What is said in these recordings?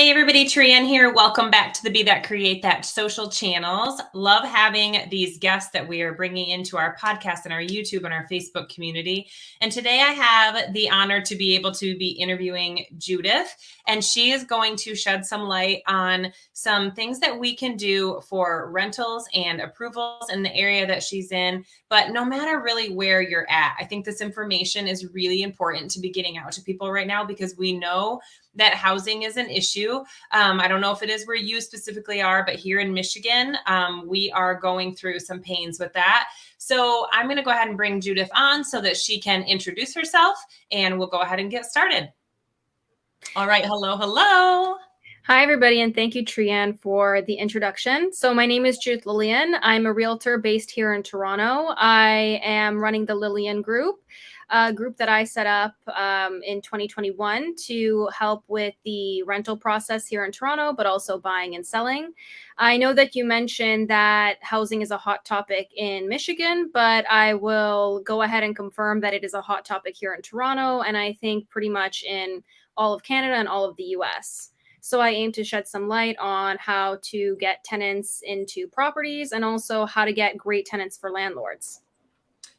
Hey everybody, Trian here. Welcome back to the Be That Create That social channels. Love having these guests that we are bringing into our podcast and our YouTube and our Facebook community. And today I have the honor to be able to be interviewing Judith, and she is going to shed some light on some things that we can do for rentals and approvals in the area that she's in. But no matter really where you're at, I think this information is really important to be getting out to people right now because we know that housing is an issue. I don't know if it is where you specifically are, but here in Michigan, we are going through some pains with that. So I'm going to go ahead and bring Judith on so that she can introduce herself, and we'll go ahead and get started. All right. Hello. Hi, everybody, and thank you, Trian, for the introduction. So my name is Judith Lilian. I'm a realtor based here in Toronto. I am running the Lilian Group, a group that I set up in 2021 to help with the rental process here in Toronto, but also buying and selling. I know that you mentioned that housing is a hot topic in Michigan, but I will go ahead and confirm that it is a hot topic here in Toronto, and I think pretty much in all of Canada and all of the US. So I aim to shed some light on how to get tenants into properties and also how to get great tenants for landlords.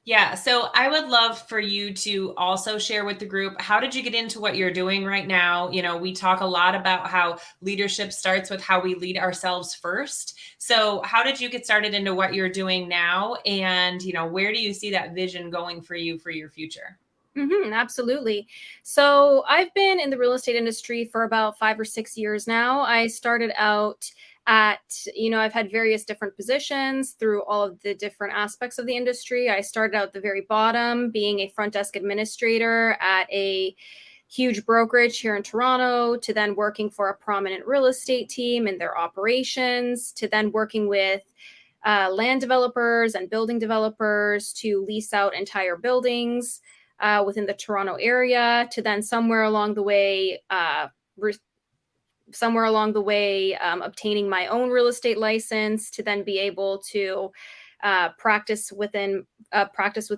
Yeah. So I would love for you to also share with the group, how did you get into what you're doing right now? You know, we talk a lot about how leadership starts with how we lead ourselves first. So how did you get started into what you're doing now? And, where do you see that vision going for you for your future? Absolutely. So I've been in the real estate industry for about 5 or 6 years now. I started out I've had various different positions through all of the different aspects of the industry. I started out at the very bottom, being a front desk administrator at a huge brokerage here in Toronto, to then working for a prominent real estate team in their operations, to then working with land developers and building developers to lease out entire buildings within the Toronto area, to then somewhere along the way, obtaining my own real estate license to then be able to practice within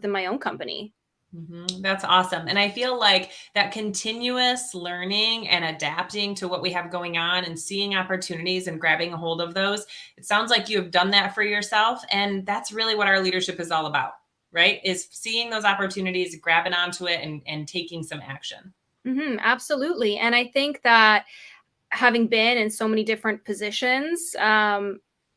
my own company. That's awesome. And I feel like that continuous learning and adapting to what we have going on and seeing opportunities and grabbing a hold of those, it sounds like you have done that for yourself. And that's really what our leadership is all about, right? Is seeing those opportunities, grabbing onto it and taking some action. Absolutely. And I think that having been in so many different positions,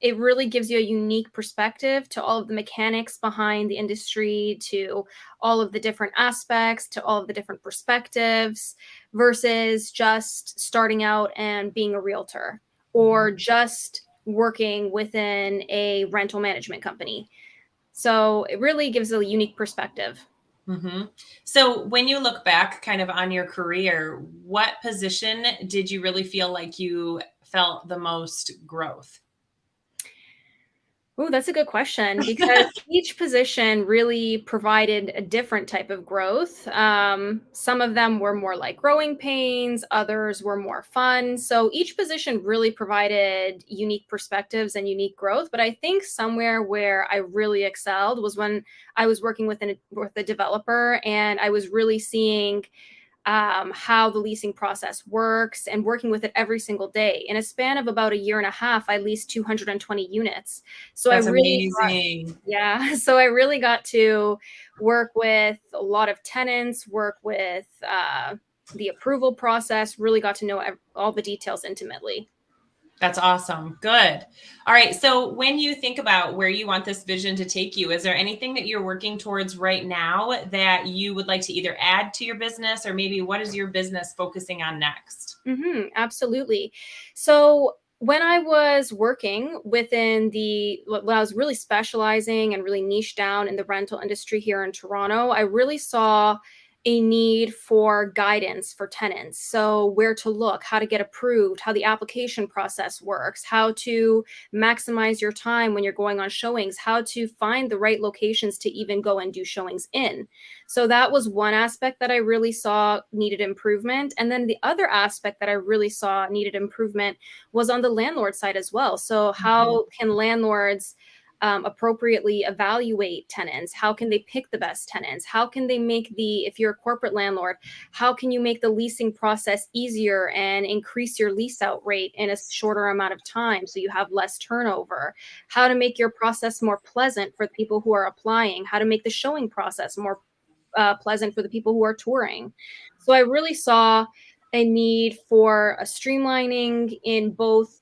it really gives you a unique perspective to all of the mechanics behind the industry, to all of the different aspects, to all of the different perspectives, versus just starting out and being a realtor or just working within a rental management company. So it really gives a unique perspective. So when you look back kind of on your career, what position did you really feel like you felt the most growth? Oh, that's a good question because each position really provided a different type of growth. Some of them were more like growing pains, others were more fun. So each position really provided unique perspectives and unique growth. But I think somewhere where I really excelled was when I was working with a developer, and I was really seeing how the leasing process works and working with it every single day. In a span of about a year and a half, I leased 220 units. So That's amazing. So I really got to work with a lot of tenants, work with the approval process, really got to know all the details intimately. That's awesome. Good. All right. So when you think about where you want this vision to take you, is there anything that you're working towards right now that you would like to either add to your business, or maybe what is your business focusing on next? Absolutely. So when I was working when I was really specializing and really niche down in the rental industry here in Toronto, I really saw a need for guidance for tenants. So where to look, how to get approved, how the application process works, how to maximize your time when you're going on showings, how to find the right locations to even go and do showings in. So that was one aspect that I really saw needed improvement. And then the other aspect that I really saw needed improvement was on the landlord side as well. So how can landlords appropriately evaluate tenants? How can they pick the best tenants? How can they make if you're a corporate landlord, how can you make the leasing process easier and increase your lease out rate in a shorter amount of time so you have less turnover? How to make your process more pleasant for the people who are applying? How to make the showing process more pleasant for the people who are touring? So I really saw a need for a streamlining in both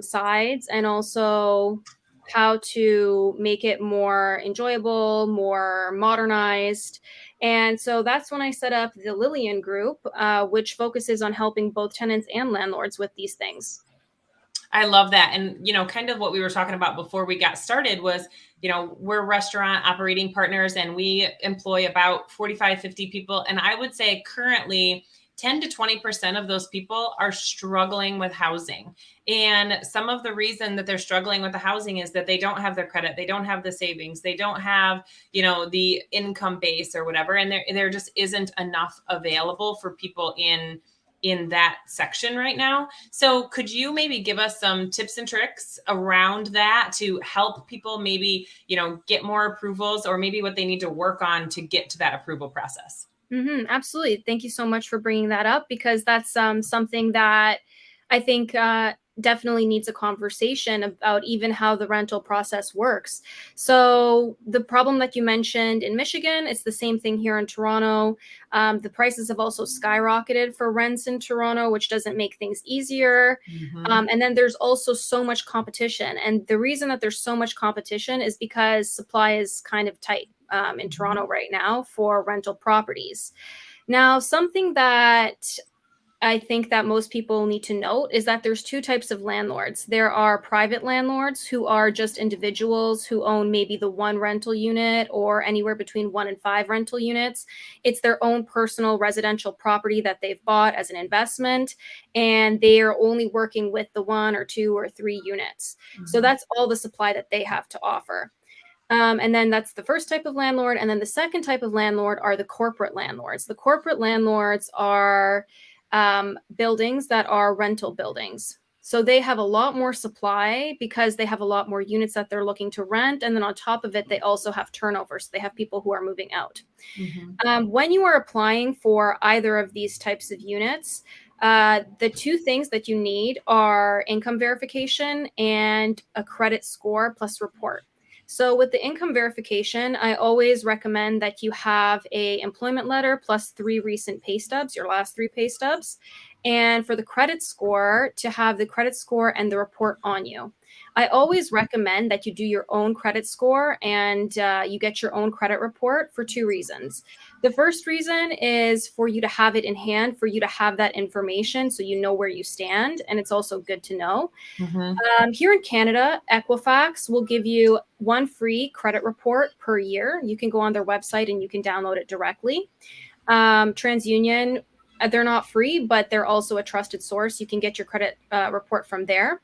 sides, and also how to make it more enjoyable, more modernized. And so that's when I set up the Lilian Group, which focuses on helping both tenants and landlords with these things. I love that. And, kind of what we were talking about before we got started was, we're restaurant operating partners and we employ about 45, 50 people. And I would say currently 10 to 20% of those people are struggling with housing. And some of the reason that they're struggling with the housing is that they don't have their credit, they don't have the savings, they don't have, the income base or whatever. And there just isn't enough available for people in that section right now. So could you maybe give us some tips and tricks around that to help people maybe, get more approvals, or maybe what they need to work on to get to that approval process? Absolutely. Thank you so much for bringing that up, because that's something that I think definitely needs a conversation about, even how the rental process works. So the problem that you mentioned in Michigan, it's the same thing here in Toronto. The prices have also skyrocketed for rents in Toronto, which doesn't make things easier. And then there's also so much competition. And the reason that there's so much competition is because supply is kind of tight in Toronto right now for rental properties. Now, something that I think that most people need to note is that there's two types of landlords. There are private landlords, who are just individuals who own maybe the one rental unit or anywhere between 1 and 5 rental units. It's their own personal residential property that they've bought as an investment, and they are only working with the 1 or 2 or 3 units. So that's all the supply that they have to offer. And then that's the first type of landlord. And then the second type of landlord are the corporate landlords. The corporate landlords are buildings that are rental buildings. So they have a lot more supply because they have a lot more units that they're looking to rent. And then on top of it, they also have turnover. So they have people who are moving out. When you are applying for either of these types of units, the two things that you need are income verification and a credit score plus report. So with the income verification, I always recommend that you have a employment letter plus 3 recent pay stubs, your last 3 pay stubs. And for the credit score, to have the credit score and the report on you. I always recommend that you do your own credit score and you get your own credit report for 2 reasons. The first reason is for you to have it in hand, for you to have that information so you know where you stand. And it's also good to know. Here in Canada, Equifax will give you 1 free credit report per year. You can go on their website and you can download it directly. TransUnion, they're not free, but they're also a trusted source. You can get your credit report from there.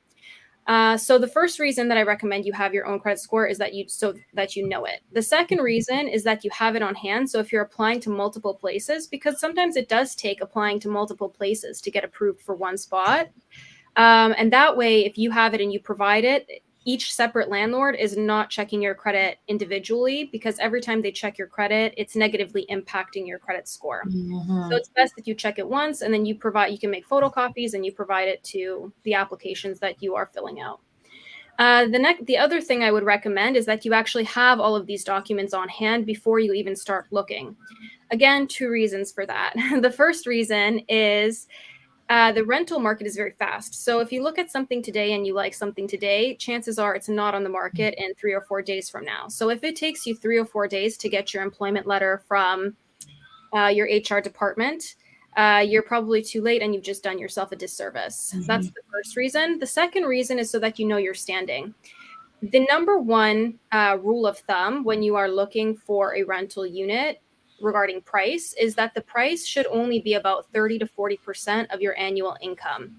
So the first reason that I recommend you have your own credit score is that you know it. The second reason is that you have it on hand. So if you're applying to multiple places, because sometimes it does take applying to multiple places to get approved for one spot. And that way, if you have it and you provide it, each separate landlord is not checking your credit individually, because every time they check your credit, it's negatively impacting your credit score. So it's best that you check it once, and then you can make photocopies and you provide it to the applications that you are filling out. The other thing I would recommend is that you actually have all of these documents on hand before you even start looking. Again, 2 reasons for that. The first reason is the rental market is very fast. So if you look at something today and you like something today, chances are it's not on the market in 3 or 4 days from now. So if it takes you 3 or 4 days to get your employment letter from your HR department, you're probably too late and you've just done yourself a disservice. That's the first reason. The second reason is so that you know your standing. The number one rule of thumb when you are looking for a rental unit regarding price is that the price should only be about 30 to 40% of your annual income.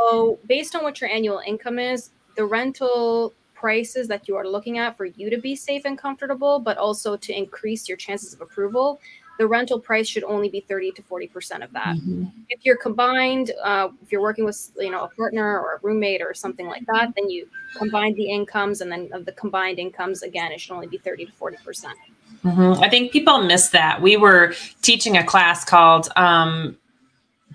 So based on what your annual income is, the rental prices that you are looking at for you to be safe and comfortable, but also to increase your chances of approval, the rental price should only be 30 to 40% of that. Mm-hmm. If you're combined, if you're working with, a partner or a roommate or something like that, then you combine the incomes, and then of the combined incomes, again, it should only be 30 to 40%. Mm-hmm. I think people miss that. We were teaching a class called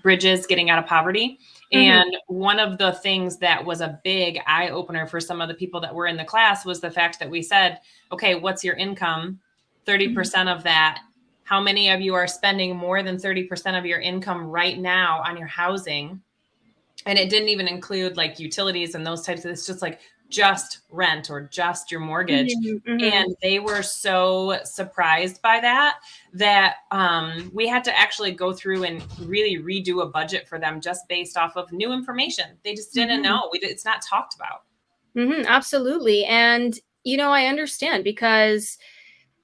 Bridges Getting Out of Poverty. And one of the things that was a big eye opener for some of the people that were in the class was the fact that we said, okay, what's your income? 30% of that. How many of you are spending more than 30% of your income right now on your housing? And it didn't even include like utilities and those types of, it's just like just rent or just your mortgage. And they were so surprised by that we had to actually go through and really redo a budget for them just based off of new information. They just didn't know. It's not talked about. Absolutely. And, I understand, because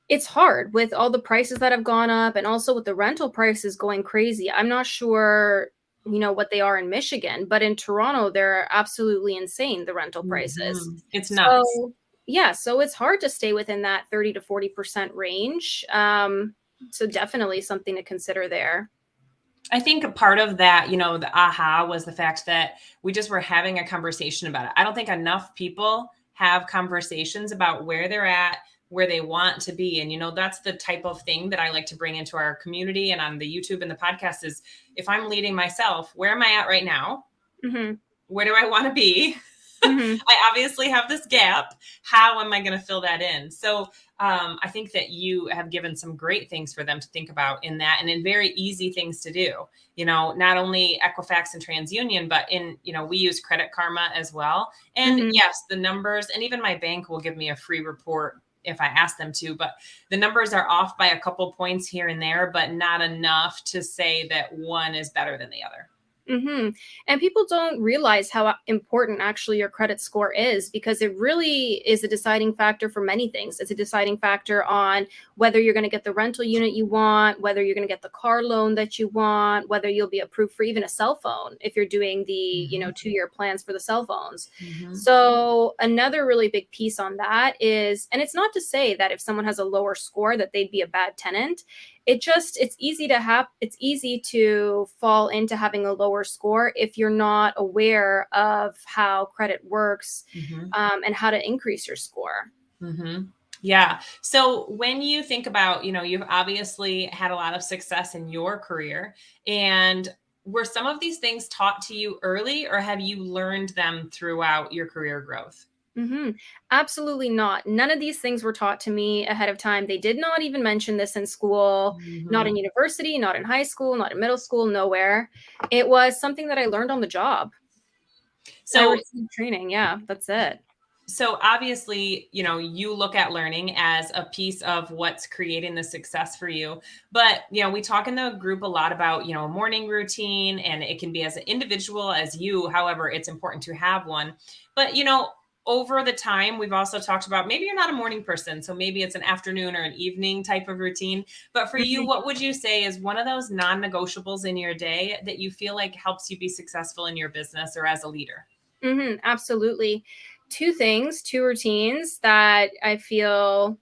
it's hard with all the prices that have gone up, and also with the rental prices going crazy. I'm not sure, what they are in Michigan, but in Toronto, they're absolutely insane, the rental prices. It's nuts. So, yeah, so it's hard to stay within that 30 to 40% range. So definitely something to consider there. I think a part of that, the aha was the fact that we just were having a conversation about it. I don't think enough people have conversations about where they're at, where they want to be. And, that's the type of thing that I like to bring into our community and on the YouTube and the podcast is, if I'm leading myself, where am I at right now? Where do I want to be? I obviously have this gap. How am I going to fill that in? So I think that you have given some great things for them to think about in that, and in very easy things to do. Not only Equifax and TransUnion, but we use Credit Karma as well. And yes, the numbers, and even my bank will give me a free report if I ask them to, but the numbers are off by a couple points here and there, but not enough to say that one is better than the other. And people don't realize how important actually your credit score is, because it really is a deciding factor for many things. It's a deciding factor on whether you're going to get the rental unit you want, whether you're going to get the car loan that you want, whether you'll be approved for even a cell phone if you're doing the 2-year plans for the cell phones. So another really big piece on that is, and it's not to say that if someone has a lower score that they'd be a bad tenant. It's easy to fall into having a lower score if you're not aware of how credit works, and how to increase your score. Yeah. So when you think about, you've obviously had a lot of success in your career, and were some of these things taught to you early, or have you learned them throughout your career growth? Absolutely not. None of these things were taught to me ahead of time. They did not even mention this in school, not in university, not in high school, not in middle school, nowhere. It was something that I learned on the job. So I received training. Yeah, that's it. So obviously, you look at learning as a piece of what's creating the success for you. But, we talk in the group a lot about, a morning routine, and it can be as an individual as you. However, it's important to have one. But, over the time, we've also talked about maybe you're not a morning person, so maybe it's an afternoon or an evening type of routine. But for you, what would you say is one of those non-negotiables in your day that you feel like helps you be successful in your business or as a leader? Absolutely. Two routines that I feel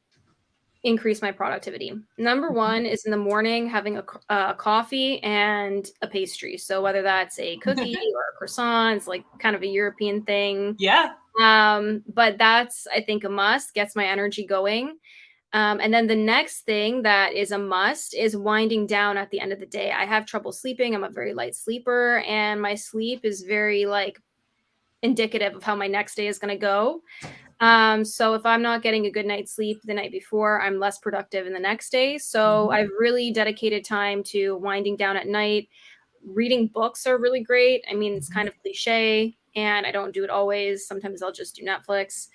increase my productivity. Number one is in the morning, having a coffee and a pastry. So whether that's a cookie or a croissant, it's like kind of a European thing. Yeah. But that's, I think, a must, gets my energy going. And then the next thing that is a must is winding down at the end of the day. I have trouble sleeping. I'm a very light sleeper, and my sleep is very indicative of how my next day is going to go. So if I'm not getting a good night's sleep the night before, I'm less productive in the next day. So I've really dedicated time to winding down at night. Reading books are really great. I mean, it's kind of cliche, and I don't do it always. Sometimes I'll just do Netflix.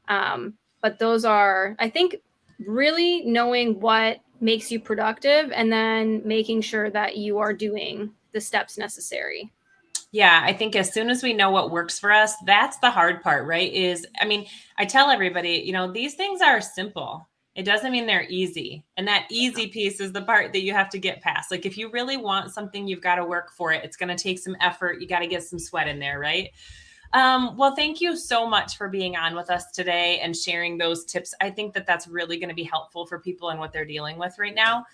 But those are, I think, really knowing what makes you productive, and then making sure that you are doing the steps necessary. Yeah, I think as soon as we know what works for us, that's the hard part, right? I tell everybody, these things are simple. It doesn't mean they're easy. And that easy piece is the part that you have to get past. Like, if you really want something, you've got to work for it. It's going to take some effort. You got to get some sweat in there, right? Well, thank you so much for being on with us today and sharing those tips. I think that that's really going to be helpful for people and what they're dealing with right now.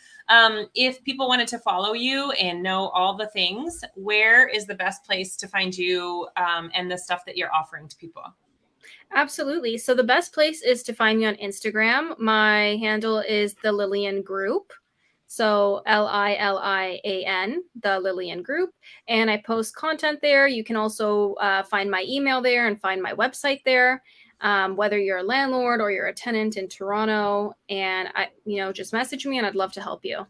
If people wanted to follow you and know all the things, where is the best place to find you and the stuff that you're offering to people? Absolutely. So the best place is to find me on Instagram. My handle is the Lilian Group. So Lilian, the Lilian Group. And I post content there. You can also find my email there and find my website there. Whether you're a landlord or you're a tenant in Toronto, and just message me and I'd love to help you.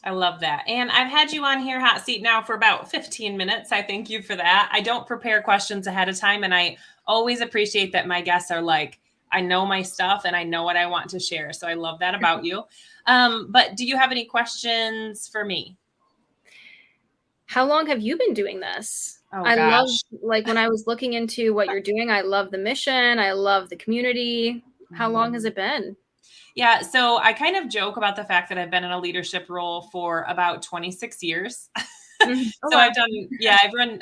I love that. And I've had you on here hot seat now for about 15 minutes. I thank you for that. I don't prepare questions ahead of time. And I always appreciate that my guests are like, I know my stuff and I know what I want to share. So I love that about you. But do you have any questions for me? How long have you been doing this? Oh, I love, gosh. like, when I was looking into what you're doing, I love the mission. I love the community. How long has it been? Yeah, so I kind of joke about the fact that I've been in a leadership role for about 26 years. Oh, So wow.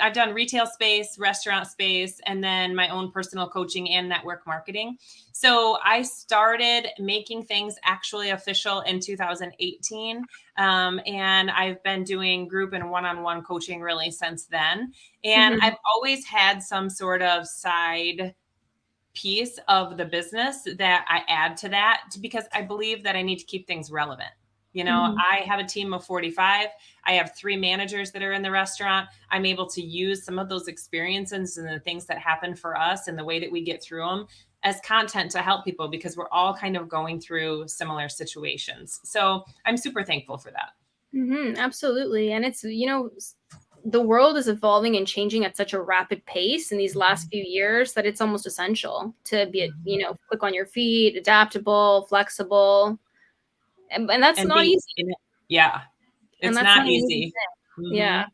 I've done retail space, restaurant space, and then my own personal coaching and network marketing. So I started making things actually official in 2018. And I've been doing group and one-on-one coaching really since then. And I've always had some sort of side piece of the business that I add to that because I believe that I need to keep things relevant. I have a team of 45. I have 3 managers that are in the restaurant. I'm able to use some of those experiences and the things that happen for us and the way that we get through them as content to help people because we're all kind of going through similar situations. So I'm super thankful for that. Absolutely. And it's, the world is evolving and changing at such a rapid pace in these last few years that it's almost essential to be, quick on your feet, adaptable, flexible. And that's not easy. Yeah. And It's that's not not an easy easy. thing. Yeah.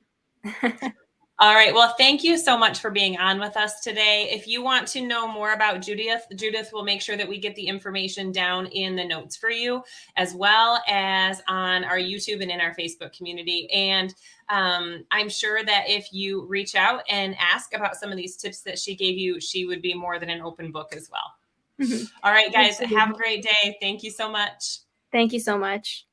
All right. Well, thank you so much for being on with us today. If you want to know more about Judith will make sure that we get the information down in the notes for you, as well as on our YouTube and in our Facebook community. And I'm sure that if you reach out and ask about some of these tips that she gave you, she would be more than an open book as well. All right, guys, have a great day. Thank you so much. Thank you so much.